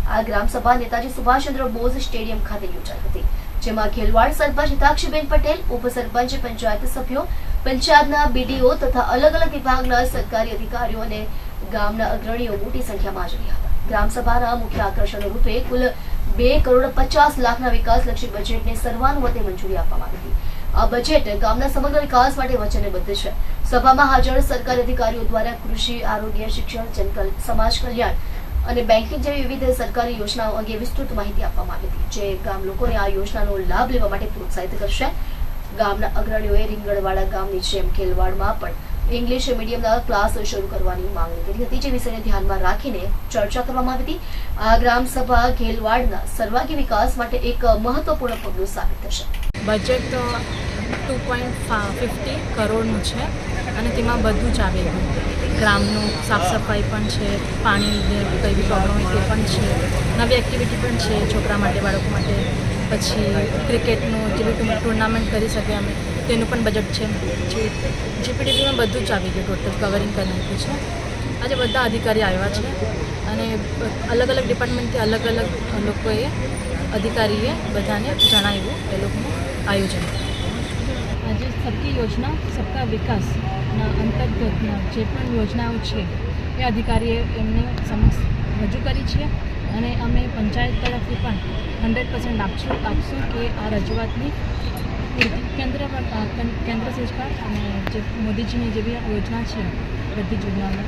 આ ગ્રામસભા નેતાજી સુભાષચંદ્ર બોઝ સ્ટેડિયમ ખાતે યોજાઈ હતી, જેમાં ખેલવાડ સરપંચ હિતાક્ષીબેન પટેલ, ઉપસરપંચ, પંચાયત સભ્યો, પંચાયતના બીડીઓ તથા અલગ અલગ વિભાગના સરકારી અધિકારીઓ અને ગામના અગ્રણીઓ મોટી સંખ્યામાં હાજર હતા। ગ્રામસભાના મુખ્ય આકર્ષણ રૂપે કુલ 2,50,00,000 વિકાસલક્ષી બજેટને સર્વાનુમતે મંજૂરી આપવામાં આવી હતી। આ બજેટ ગામના સમગ્ર વિકાસ માટે વચનબદ્ધ છે। સભામાં હાજર સરકારી અધિકારીઓ દ્વારા કૃષિ, આરોગ્ય, શિક્ષણ, સમાજ કલ્યાણ અને બેન્કિંગ જેવી વિવિધ સરકારી યોજનાઓ અંગે વિસ્તૃત માહિતી આપવામાં આવી હતી, જે ગામ લોકોને આ યોજનાનો લાભ લેવા માટે પ્રોત્સાહિત કરશે। ગામના અગ્રણીઓએ રીંગણવાડા ગામની જેમ ખેલવાડમાં પણ ઇંગ્લિશ મીડિયમના ક્લાસ શરૂ કરવાની માંગણી કરી હતી, જે વિષયને ધ્યાનમાં રાખીને ચર્ચા કરવામાં આવી હતી। આ ગ્રામસભા ખેલવાડના સર્વાંગી વિકાસ માટે એક મહત્વપૂર્ણ પગલું સાબિત થશે। બજેટ 2.50 કરોડનું છે અને તેમાં બધું જ આવે ગ્રામનું સાફ સફાઈ પણ છે, પાણી કંઈ બી પ્રોબ્લેમ હોય તે પણ છે, નવી એક્ટિવિટી પણ છે છોકરા માટે, બાળકો માટે, પછી ક્રિકેટનું જે બી ટુર્નામેન્ટ કરી શકે અમે તેનું પણ બજેટ છે। જીપીડીપીમાં બધું જ આવી ગયું, ટોટલ કવરિંગ કરી નાખ્યું છે। આજે બધા અધિકારી આવ્યા છે અને અલગ અલગ ડિપાર્ટમેન્ટથી અલગ અલગ લોકોએ અધિકારીએ બધાને જણાવ્યું એ લોકોનું આયોજન। આજે સબકી યોજના સબકા વિકાસના અંતર્ગતના જે પણ યોજનાઓ છે એ અધિકારીએ એમને સમક્ષ રજૂ કરી છે અને અમે પંચાયત તરફથી પણ 100% આપશું કે આ રજૂઆતની કેન્દ્ર સરકાર અને જે મોદીજીની જે બી યોજના છે બધી જ યોજનાઓને